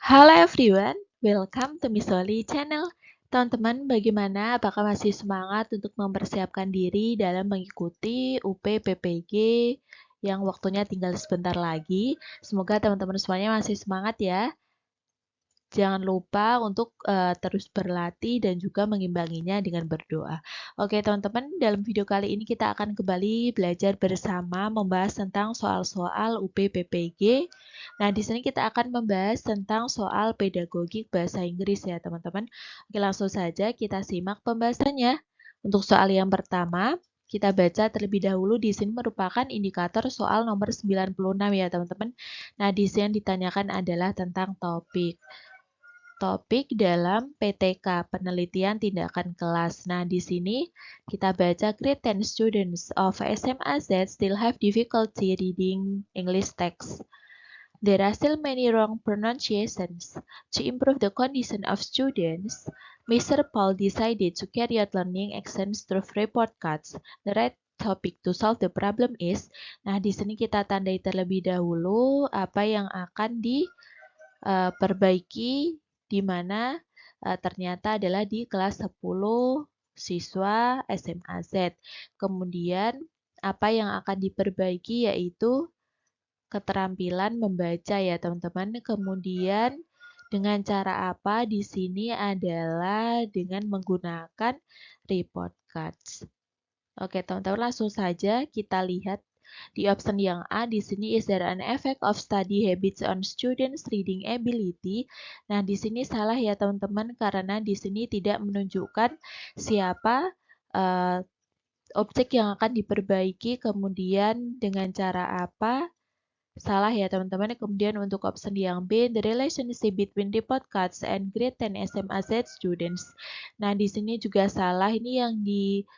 Halo everyone, welcome to Miss Oli channel. Teman-teman, bagaimana? Apakah masih semangat untuk mempersiapkan diri dalam mengikuti UP-PPG yang waktunya tinggal sebentar lagi? Semoga teman-teman semuanya masih semangat ya. Jangan lupa untuk terus berlatih dan juga mengimbanginya dengan berdoa. Oke teman-teman, dalam video kali ini kita akan kembali belajar bersama membahas tentang soal-soal UP-PPG. Nah, di sini kita akan membahas tentang soal pedagogik bahasa Inggris ya teman-teman. Oke, langsung saja kita simak pembahasannya. Untuk soal yang pertama, kita baca terlebih dahulu. Di sini merupakan indikator soal nomor 96 ya teman-teman. Nah, di sini yang ditanyakan adalah tentang topik dalam PTK, penelitian tindakan kelas. Nah, di sini kita baca grade 10 students of SMA Z still have difficulty reading English text. There are still many wrong pronunciations. To improve the condition of students, Mr. Paul decided to carry out learning actions through report cards. The right topic to solve the problem is, nah di sini kita tandai terlebih dahulu apa yang akan diperbaiki di mana ternyata adalah di kelas 10 siswa SMA Z. Kemudian apa yang akan diperbaiki yaitu keterampilan membaca ya teman-teman. Kemudian dengan cara apa di sini adalah dengan menggunakan report cards. Oke, teman-teman langsung saja kita lihat di option yang A di sini, is there an effect of study habits on students reading ability? Nah, di sini salah ya teman-teman karena di sini tidak menunjukkan siapa objek yang akan diperbaiki, kemudian dengan cara apa. Salah ya teman-teman. Kemudian untuk option yang B, the relationship between report cards and grade 10 SMA Z students. Nah, di sini juga salah. Ini yang di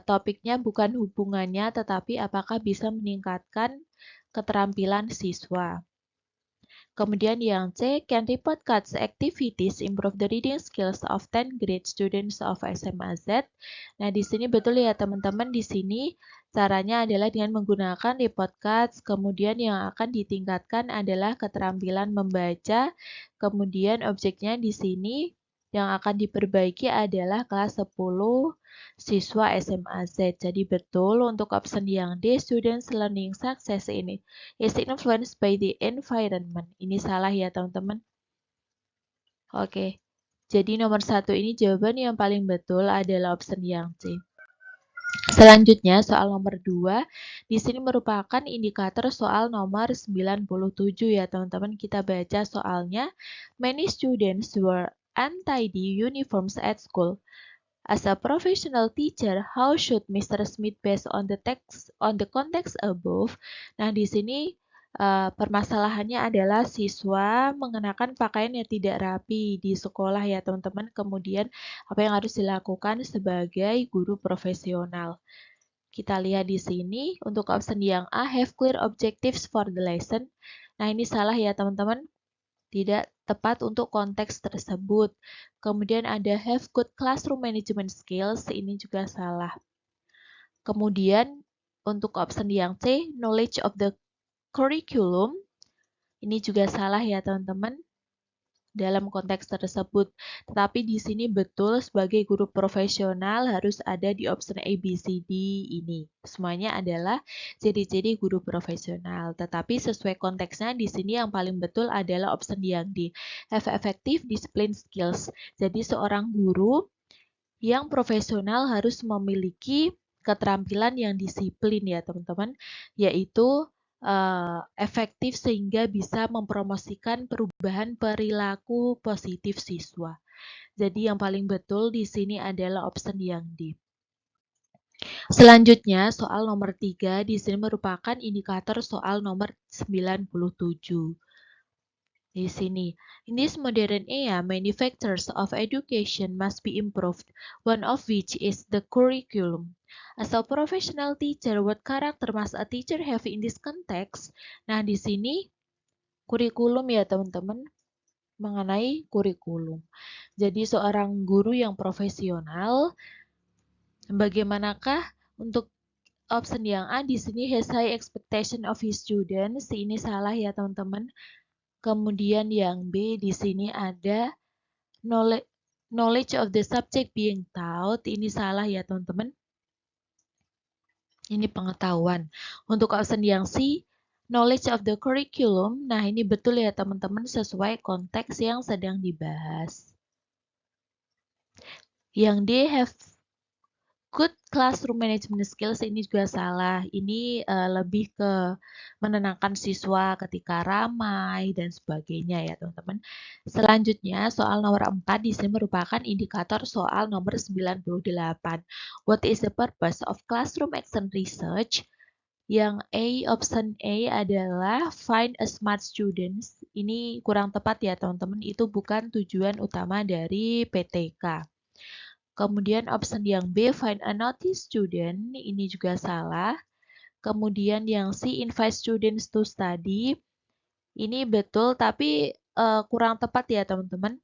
topiknya bukan hubungannya, tetapi apakah bisa meningkatkan keterampilan siswa. Kemudian yang C, can report cards activities improve the reading skills of 10 grade students of SMA Z? Nah, di sini betul ya teman-teman, di sini caranya adalah dengan menggunakan report cards, kemudian yang akan ditingkatkan adalah keterampilan membaca, kemudian objeknya di sini yang akan diperbaiki adalah kelas 10 siswa SMA Z. Jadi betul untuk option yang D, students learning success ini is influenced by the environment. Ini salah ya teman-teman. Oke, jadi nomor 1 ini jawaban yang paling betul adalah option yang C. Selanjutnya soal nomor 2, di sini merupakan indikator soal nomor 97 ya teman-teman. Kita baca soalnya. Many students wear untidy uniforms at school. As a professional teacher, how should Mr. Smith based on the context above? Nah, di sini permasalahannya adalah siswa mengenakan pakaian yang tidak rapi di sekolah ya teman-teman. Kemudian apa yang harus dilakukan sebagai guru profesional? Kita lihat di sini untuk option yang A, have clear objectives for the lesson. Nah, ini salah ya teman-teman. Tidak tepat untuk konteks tersebut. Kemudian ada have good classroom management skills, ini juga salah. Kemudian untuk option yang C, knowledge of the curriculum, ini juga salah ya teman-teman dalam konteks tersebut. Tetapi di sini betul sebagai guru profesional harus ada di option A, B, C, D ini. Semuanya adalah ciri-ciri guru profesional. Tetapi sesuai konteksnya di sini yang paling betul adalah option yang D, have effective discipline skills. Jadi seorang guru yang profesional harus memiliki keterampilan yang disiplin ya teman-teman, yaitu efektif sehingga bisa mempromosikan perubahan perilaku positif siswa. Jadi yang paling betul di sini adalah option yang D. Selanjutnya soal nomor 3 di sini merupakan indikator soal nomor 97. Di sini, in this modern era, many factors of education must be improved, one of which is the curriculum. As a professional teacher, what character must a teacher have in this context? Nah, di sini kurikulum ya teman-teman, mengenai kurikulum. Jadi seorang guru yang profesional, bagaimanakah untuk option yang A di sini has high expectation of his students? Ini salah ya teman-teman. Kemudian yang B di sini ada knowledge of the subject being taught. Ini salah ya teman-teman. Ini pengetahuan. Untuk option yang C, knowledge of the curriculum. Nah, ini betul ya teman-teman, sesuai konteks yang sedang dibahas. Yang D, have good classroom management skills. Ini juga salah. Ini lebih ke menenangkan siswa ketika ramai dan sebagainya ya teman-teman. Selanjutnya soal nomor 4 di sini merupakan indikator soal nomor 98. What is the purpose of classroom action research? Yang A, option A adalah find a smart students. Ini kurang tepat ya teman-teman. Itu bukan tujuan utama dari PTK. Kemudian option yang B, find a naughty student, ini juga salah. Kemudian yang C, invite students to study, ini betul tapi kurang tepat ya teman-teman.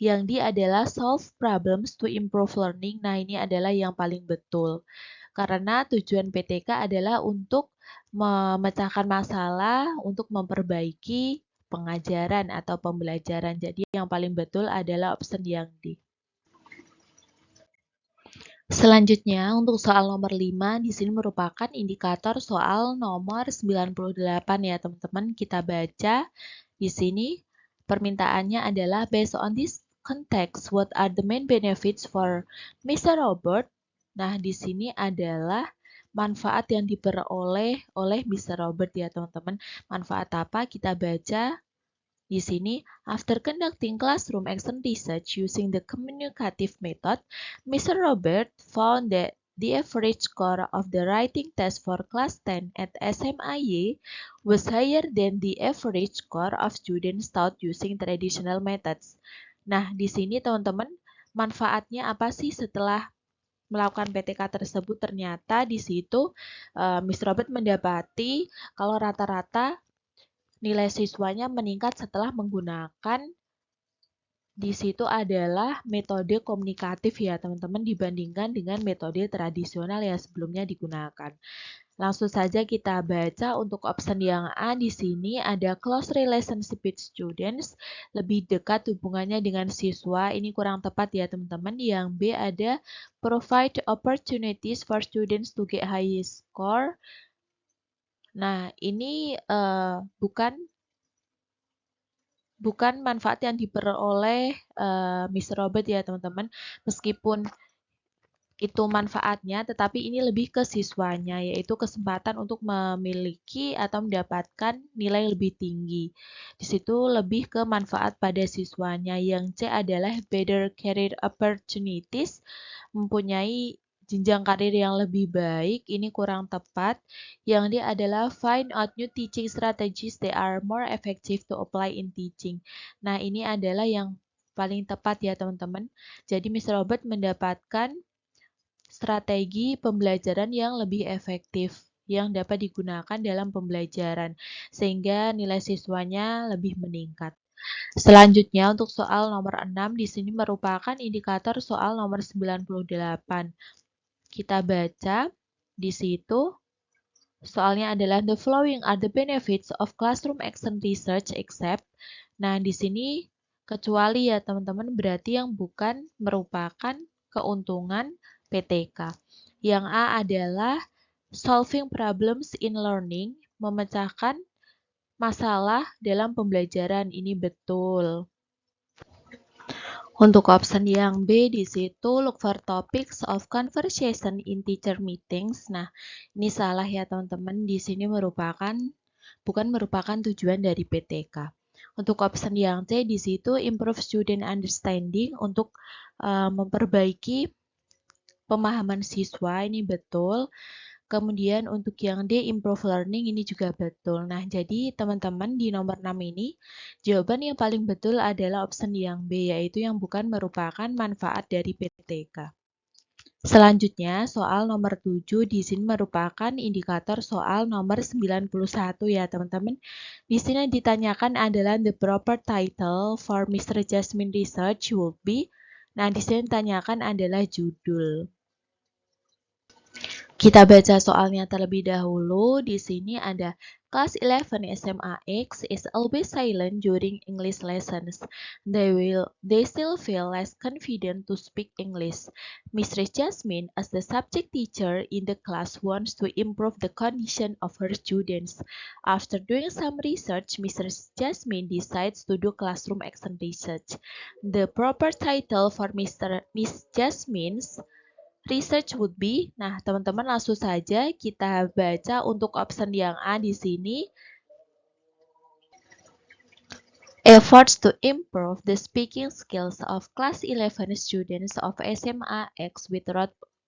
Yang D adalah solve problems to improve learning, nah ini adalah yang paling betul. Karena tujuan PTK adalah untuk memecahkan masalah, untuk memperbaiki pengajaran atau pembelajaran. Jadi yang paling betul adalah option yang D. Selanjutnya, untuk soal nomor 5, di sini merupakan indikator soal nomor 98 ya teman-teman. Kita baca di sini permintaannya adalah based on this context, what are the main benefits for Mr. Robert? Nah, di sini adalah manfaat yang diperoleh oleh Mr. Robert ya teman-teman. Manfaat apa? Kita baca di sini, after conducting classroom action research using the communicative method, Mr. Robert found that the average score of the writing test for class 10 at SMIY was higher than the average score of students taught using traditional methods. Nah, di sini teman-teman, manfaatnya apa sih setelah melakukan PTK tersebut? Ternyata di situ Mr. Robert mendapati kalau rata-rata nilai siswanya meningkat setelah menggunakan di situ adalah metode komunikatif ya teman-teman dibandingkan dengan metode tradisional yang sebelumnya digunakan. Langsung saja kita baca untuk option yang A di sini ada close relationship with students, lebih dekat hubungannya dengan siswa. Ini kurang tepat ya teman-teman. Yang B ada provide opportunities for students to get high score. Nah, ini bukan manfaat yang diperoleh Mr. Robert ya teman-teman. Meskipun itu manfaatnya, tetapi ini lebih ke siswanya, yaitu kesempatan untuk memiliki atau mendapatkan nilai lebih tinggi. Di situ lebih ke manfaat pada siswanya. Yang C adalah better career opportunities, mempunyai jenjang karir yang lebih baik. Ini kurang tepat. Yang D adalah find out new teaching strategies that are more effective to apply in teaching. Nah, ini adalah yang paling tepat ya teman-teman. Jadi Mr. Robert mendapatkan strategi pembelajaran yang lebih efektif yang dapat digunakan dalam pembelajaran sehingga nilai siswanya lebih meningkat. Selanjutnya untuk soal nomor 6 di sini merupakan indikator soal nomor 98. Kita baca di situ soalnya adalah the following are the benefits of classroom action research except. Nah, di sini kecuali ya teman-teman berarti yang bukan merupakan keuntungan PTK. Yang A adalah solving problems in learning, memecahkan masalah dalam pembelajaran. Ini betul. Untuk option yang B di situ look for topics of conversation in teacher meetings. Nah, ini salah ya teman-teman. Di sini bukan merupakan tujuan dari PTK. Untuk option yang C di situ improve student understanding untuk memperbaiki pemahaman siswa. Ini betul. Kemudian untuk yang D, improve learning, ini juga betul. Nah, jadi teman-teman di nomor 6 ini, jawaban yang paling betul adalah option yang B, yaitu yang bukan merupakan manfaat dari PTK. Selanjutnya, soal nomor 7 di sini merupakan indikator soal nomor 91 ya teman-teman. Di sini ditanyakan adalah the proper title for Mr. Jasmine Research will be. Nah, di sini ditanyakan adalah judul. Kita baca soalnya terlebih dahulu. Di sini ada Class 11 SMA X is always silent during English lessons. They still feel less confident to speak English. Mistress Jasmine, as the subject teacher in the class, wants to improve the condition of her students. After doing some research, Mistress Jasmine decides to do classroom action research. The proper title for Miss Jasmine's research would be, nah teman-teman langsung saja kita baca untuk option yang A di sini. Efforts to improve the speaking skills of class 11 students of SMA X with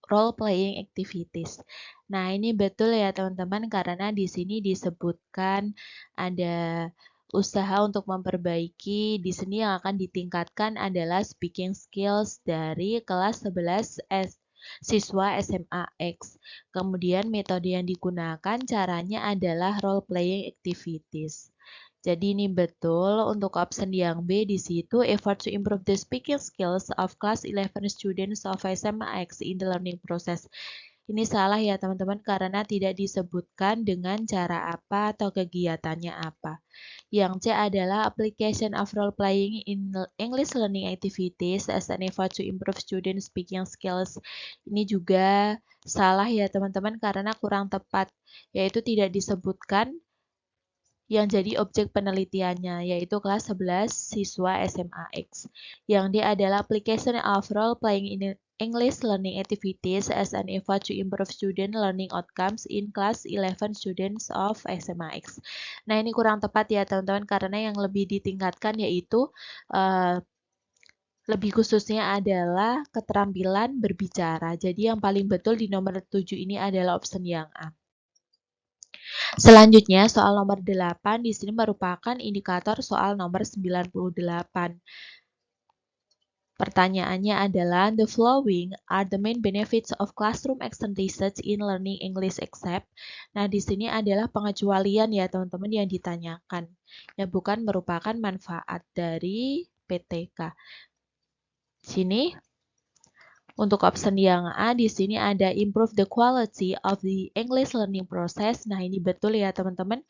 role-playing activities. Nah ini betul ya teman-teman karena di sini disebutkan ada usaha untuk memperbaiki. Di sini yang akan ditingkatkan adalah speaking skills dari kelas 11 siswa SMA X. Kemudian metode yang digunakan caranya adalah role playing activities. Jadi ini betul untuk option yang B di situ effort to improve the speaking skills of class 11 students of SMA X in the learning process. Ini salah ya teman-teman karena tidak disebutkan dengan cara apa atau kegiatannya apa. Yang C adalah application of role playing in English learning activities as an effort to improve student speaking skills. Ini juga salah ya teman-teman karena kurang tepat, yaitu tidak disebutkan yang jadi objek penelitiannya, yaitu kelas 11 siswa SMA X. Yang D adalah application of role playing in English learning activities as an effort to improve student learning outcomes in class 11 students of SMA X. Nah, ini kurang tepat ya teman-teman karena yang lebih ditingkatkan yaitu lebih khususnya adalah keterampilan berbicara. Jadi yang paling betul di nomor 7 ini adalah option yang A. Selanjutnya, soal nomor 8 di sini merupakan indikator soal nomor 98. Pertanyaannya adalah, the following are the main benefits of classroom action research in learning English except. Nah, di sini adalah pengecualian ya teman-teman yang ditanyakan. Ya, bukan merupakan manfaat dari PTK. Sini, untuk option yang A, di sini ada improve the quality of the English learning process. Nah, ini betul ya teman-teman.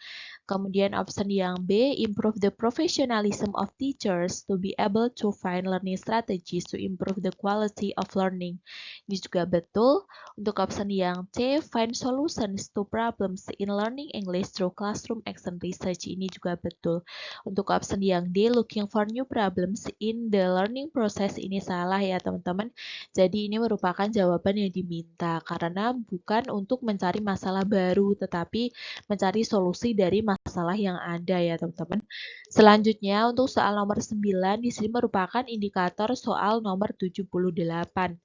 Kemudian option yang B, improve the professionalism of teachers to be able to find learning strategies to improve the quality of learning. Ini juga betul. Untuk option yang C, find solutions to problems in learning English through classroom action research. Ini juga betul. Untuk option yang D, looking for new problems in the learning process. Ini salah ya teman-teman. Jadi ini merupakan jawaban yang diminta karena bukan untuk mencari masalah baru, tetapi mencari solusi dari masalah yang ada ya teman-teman. Selanjutnya untuk soal nomor 9 di sini merupakan indikator soal nomor 78.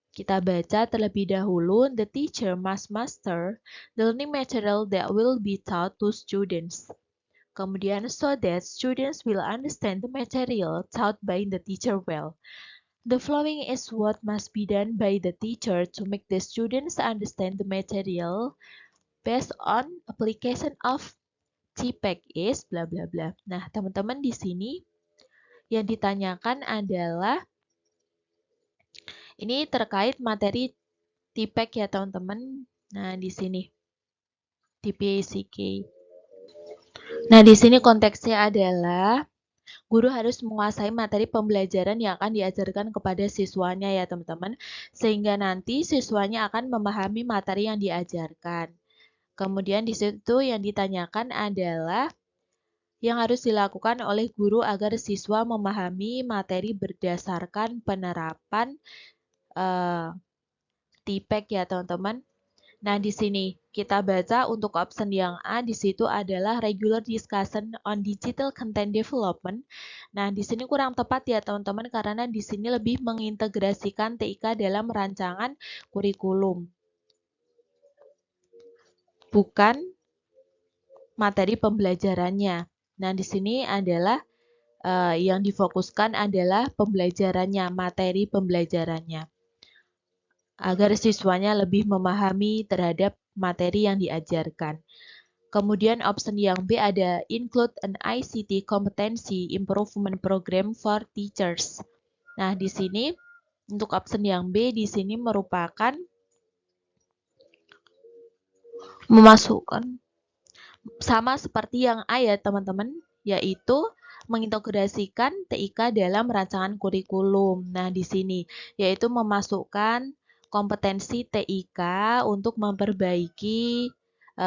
Kita baca terlebih dahulu, the teacher must master the learning material that will be taught to students. Kemudian so that students will understand the material taught by the teacher well. The following is what must be done by the teacher to make the students understand the material based on application of TPEC is bla bla bla. Nah, teman-teman di sini yang ditanyakan adalah ini terkait materi TPEC ya teman-teman. Nah, di sini TPACK. Nah, di sini konteksnya adalah guru harus menguasai materi pembelajaran yang akan diajarkan kepada siswanya ya teman-teman. Sehingga nanti siswanya akan memahami materi yang diajarkan. Kemudian di situ yang ditanyakan adalah yang harus dilakukan oleh guru agar siswa memahami materi berdasarkan penerapan TPEC ya teman-teman. Nah, di sini kita baca untuk option yang A di situ adalah regular discussion on digital content development. Nah, di sini kurang tepat ya teman-teman karena di sini lebih mengintegrasikan TIK dalam rancangan kurikulum. Bukan materi pembelajarannya. Nah, di sini adalah yang difokuskan adalah pembelajarannya, materi pembelajarannya. Agar siswanya lebih memahami terhadap materi yang diajarkan. Kemudian option yang B ada include an ICT competency improvement program for teachers. Nah, di sini untuk option yang B di sini merupakan memasukkan sama seperti yang A ya teman-teman, yaitu mengintegrasikan TIK dalam rancangan kurikulum. Nah, di sini yaitu memasukkan kompetensi TIK untuk memperbaiki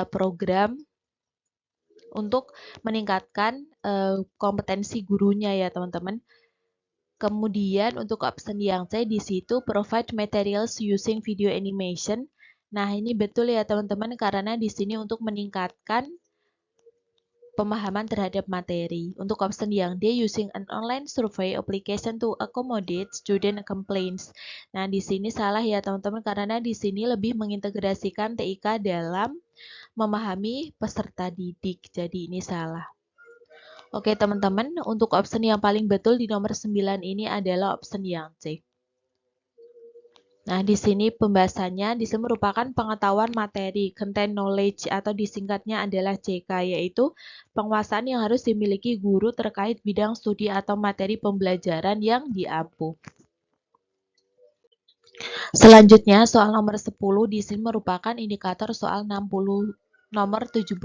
program untuk meningkatkan kompetensi gurunya ya teman-teman. Kemudian untuk option yang C di situ provide materials using video animation. Nah, ini betul ya teman-teman karena di sini untuk meningkatkan pemahaman terhadap materi. Untuk option yang D, using an online survey application to accommodate student complaints. Nah, di sini salah ya teman-teman karena di sini lebih mengintegrasikan TIK dalam memahami peserta didik. Jadi ini salah. Oke teman-teman, untuk option yang paling betul di nomor 9 ini adalah option yang C. Nah, di sini pembahasannya di sini merupakan pengetahuan materi, content knowledge atau disingkatnya adalah CK, yaitu penguasaan yang harus dimiliki guru terkait bidang studi atau materi pembelajaran yang diampu. Selanjutnya, soal nomor 10 di sini merupakan indikator soal nomor 77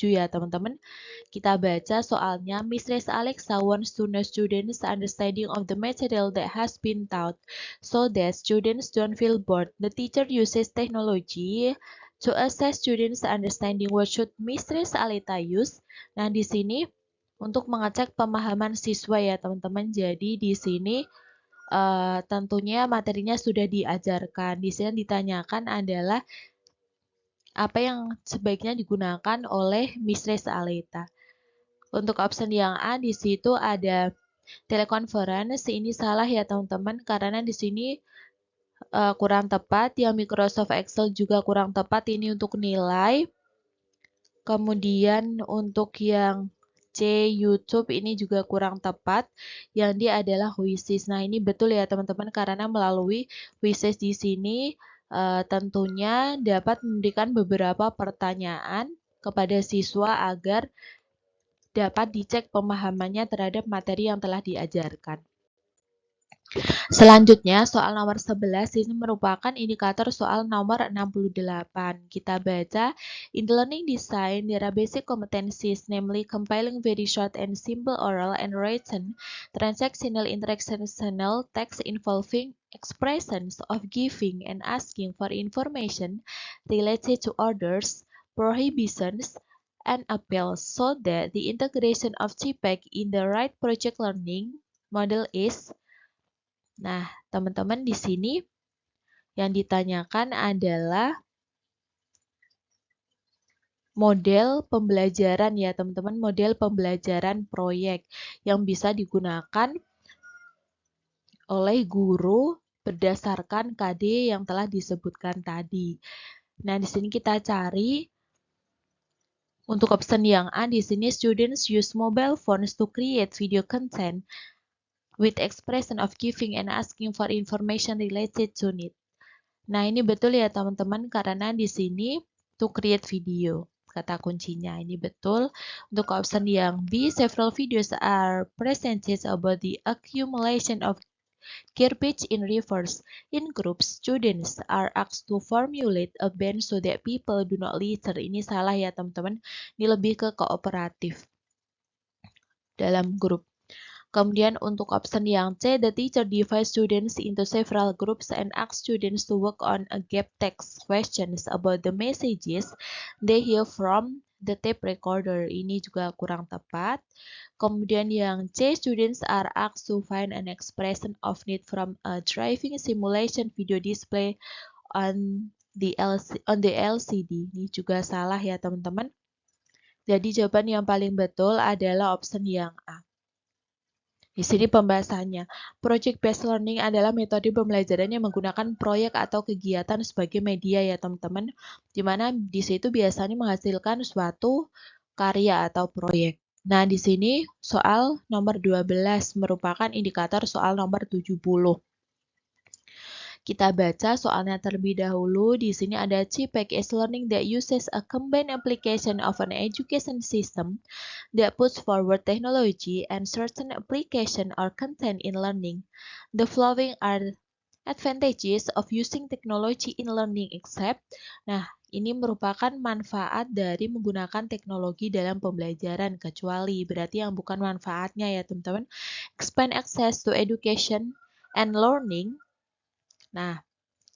ya teman-teman. Kita baca soalnya. Mistress Alexa wants to know students' understanding of the material that has been taught so that students don't feel bored. The teacher uses technology to assess students' understanding. What should Mistress Alexa use? Nah, di sini untuk mengecek pemahaman siswa ya teman-teman. Jadi di sini tentunya materinya sudah diajarkan. Di sini ditanyakan adalah apa yang sebaiknya digunakan oleh Mistress Aleta. Untuk option yang A di situ ada teleconference. Ini salah ya teman-teman karena di sini kurang tepat. Yang Microsoft Excel juga kurang tepat ini untuk nilai. Kemudian untuk yang C YouTube ini juga kurang tepat. Yang dia adalah Wishes. Nah, ini betul ya teman-teman karena melalui Wishes di sini tentunya dapat memberikan beberapa pertanyaan kepada siswa agar dapat dicek pemahamannya terhadap materi yang telah diajarkan. Selanjutnya, soal nomor 11 ini merupakan indikator soal nomor 68. Kita baca, in the learning design, there are basic competencies, namely compiling very short and simple oral and written, transactional, interactional text involving expressions of giving and asking for information related to orders, prohibitions, and appeals, so that the integration of CPEC in the right project learning model is. Nah, teman-teman di sini yang ditanyakan adalah model pembelajaran ya teman-teman, model pembelajaran proyek yang bisa digunakan oleh guru berdasarkan KD yang telah disebutkan tadi. Nah, di sini kita cari untuk option yang A di sini students use mobile phones to create video content with expression of giving and asking for information related to it. Nah, ini betul ya teman-teman karena di sini to create video. Kata kuncinya ini betul. Untuk option yang B, several videos are presented about the accumulation of garbage in rivers. In groups, students are asked to formulate a ban so that people do not litter. Ini salah ya teman-teman. Ini lebih ke kooperatif dalam grup. Kemudian untuk option yang C, the teacher divides students into several groups and asks students to work on a gap text questions about the messages they hear from the tape recorder. Ini juga kurang tepat. Kemudian yang C, students are asked to find an expression of need from a driving simulation video display on the LCD. Ini juga salah ya teman-teman. Jadi jawaban yang paling betul adalah option yang A. Di sini pembahasannya, project-based learning adalah metode pembelajaran yang menggunakan proyek atau kegiatan sebagai media ya teman-teman, di mana di situ biasanya menghasilkan suatu karya atau proyek. Nah, di sini soal nomor 12 merupakan indikator soal nomor 70. Kita baca soalnya terlebih dahulu. Di sini ada CPEC is learning that uses a combined application of an education system that puts forward technology and certain application or content in learning. The following are advantages of using technology in learning except. Nah, ini merupakan manfaat dari menggunakan teknologi dalam pembelajaran, kecuali berarti yang bukan manfaatnya ya teman-teman. Expand access to education and learning. Nah,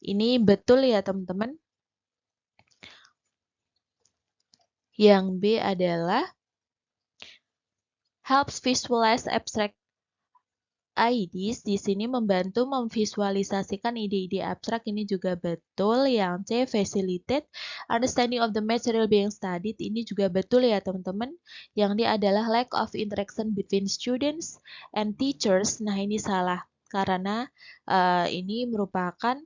ini betul ya teman-teman. Yang B adalah helps visualize abstract ideas. Di sini membantu memvisualisasikan ide-ide abstrak, ini juga betul. Yang C, facilitate understanding of the material being studied, ini juga betul ya teman-teman. Yang D adalah lack of interaction between students and teachers. Nah, ini salah karena ini merupakan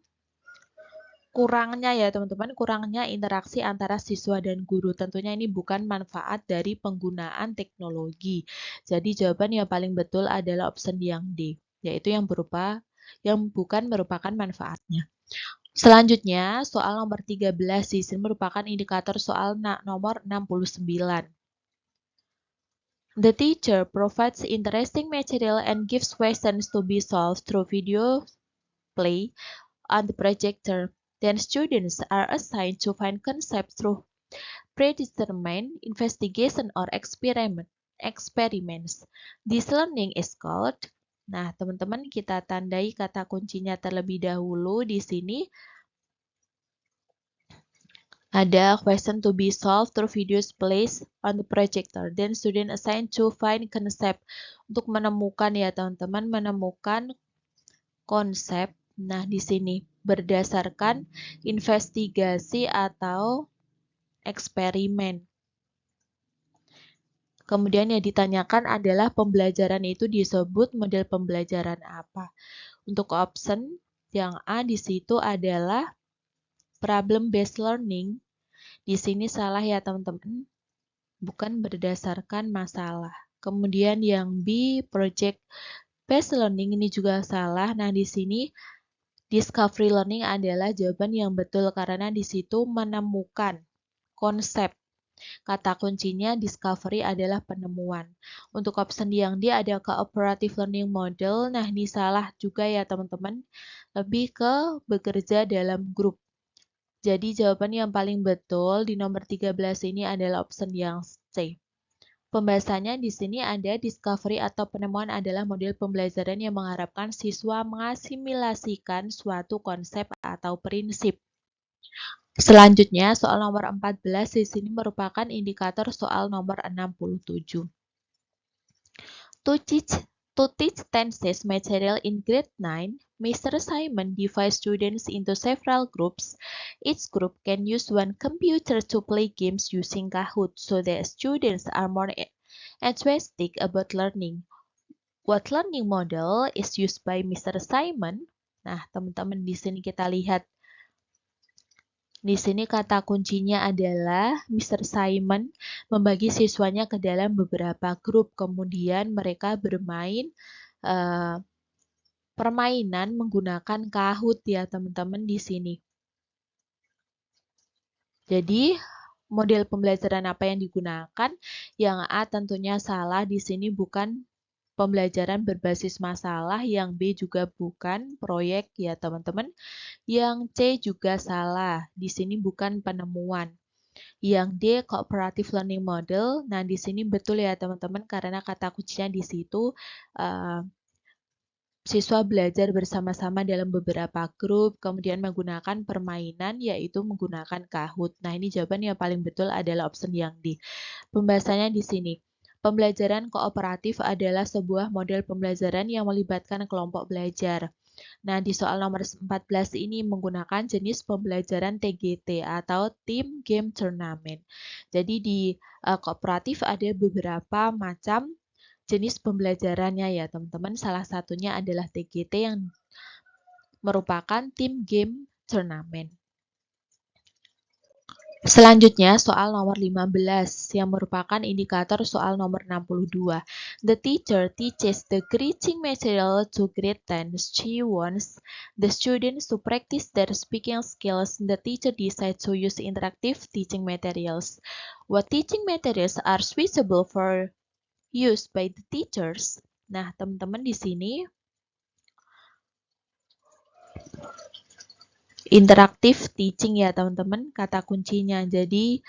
kurangnya ya teman-teman, kurangnya interaksi antara siswa dan guru. Tentunya ini bukan manfaat dari penggunaan teknologi. Jadi jawaban yang paling betul adalah option yang D, yaitu yang bukan merupakan manfaatnya. Selanjutnya, soal nomor 13 di sini merupakan indikator soal nomor 69. The teacher provides interesting material and gives questions to be solved through video play on the projector. Then students are assigned to find concepts through predetermined investigation or experiments. This learning is called. Nah, teman-teman kita tandai kata kuncinya terlebih dahulu di sini. Ada question to be solved through videos placed on the projector. Then student assigned to find concept. Untuk menemukan ya teman-teman, menemukan konsep. Nah, di sini berdasarkan investigasi atau eksperimen. Kemudian yang ditanyakan adalah pembelajaran itu disebut model pembelajaran apa. Untuk option yang A di situ adalah problem based learning. Di sini salah ya teman-teman, bukan berdasarkan masalah. Kemudian yang B project based learning, ini juga salah. Nah, di sini discovery learning adalah jawaban yang betul karena di situ menemukan konsep. Kata kuncinya discovery adalah penemuan. Untuk option yang D ada cooperative learning model. Nah, ini salah juga ya teman-teman. Lebih ke bekerja dalam grup. Jadi jawaban yang paling betul di nomor 13 ini adalah option yang C. Pembahasannya di sini ada discovery atau penemuan adalah model pembelajaran yang mengharapkan siswa mengasimilasikan suatu konsep atau prinsip. Selanjutnya, soal nomor 14 di sini merupakan indikator soal nomor 67. To teach tenses material in grade 9, Mr. Simon divides students into several groups. Each group can use one computer to play games using Kahoot so that students are more enthusiastic about learning. What learning model is used by Mr. Simon? Nah, teman-teman di sini kita lihat. Di sini kata kuncinya adalah Mr. Simon membagi siswanya ke dalam beberapa grup. Kemudian mereka bermain permainan menggunakan Kahoot ya teman-teman di sini. Jadi model pembelajaran apa yang digunakan? Yang A tentunya salah, di sini bukan pembelajaran berbasis masalah, yang B juga bukan proyek ya teman-teman. Yang C juga salah, di sini bukan penemuan. Yang D cooperative learning model. Nah, di sini betul ya teman-teman karena kata kuncinya di situ siswa belajar bersama-sama dalam beberapa grup, kemudian menggunakan permainan, yaitu menggunakan Kahoot. Nah, ini jawaban yang paling betul adalah option yang D. Pembahasannya di sini. Pembelajaran kooperatif adalah sebuah model pembelajaran yang melibatkan kelompok belajar. Nah, di soal nomor 14 ini menggunakan jenis pembelajaran TGT atau Team Game Tournament. Jadi di kooperatif ada beberapa macam jenis pembelajarannya ya teman-teman. Salah satunya adalah TGT yang merupakan Team Game Tournament. Selanjutnya soal nomor 15 yang merupakan indikator soal nomor 62. The teacher teaches the teaching material to grade 10. She wants the students to practice their speaking skills. The teacher decides to use interactive teaching materials. What teaching materials are suitable for used by the teachers? Nah, teman-teman di sini interaktif teaching ya teman-teman, kata kuncinya. Jadi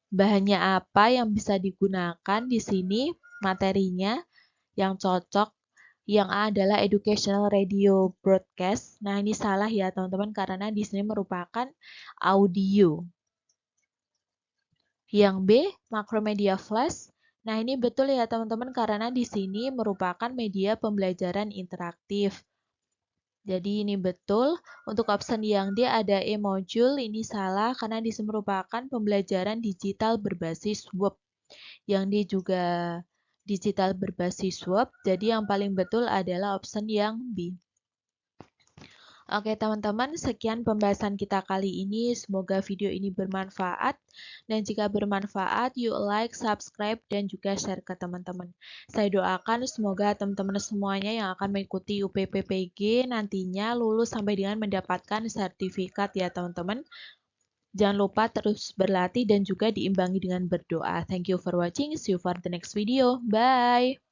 bahannya apa yang bisa digunakan di sini, materinya yang cocok. Yang A adalah educational radio broadcast. Nah, ini salah ya teman-teman karena di sini merupakan audio. Yang B, Macromedia Flash. Nah, ini betul ya teman-teman karena di sini merupakan media pembelajaran interaktif. Jadi ini betul. Untuk option yang D ada e-module, ini salah karena di sini merupakan pembelajaran digital berbasis web. Yang D juga digital berbasis web, jadi yang paling betul adalah option yang B. Oke teman-teman, sekian pembahasan kita kali ini. Semoga video ini bermanfaat. Dan jika bermanfaat, yuk like, subscribe, dan juga share ke teman-teman. Saya doakan semoga teman-teman semuanya yang akan mengikuti UPPPG nantinya lulus sampai dengan mendapatkan sertifikat ya teman-teman. Jangan lupa terus berlatih dan juga diimbangi dengan berdoa. Thank you for watching. See you for the next video. Bye!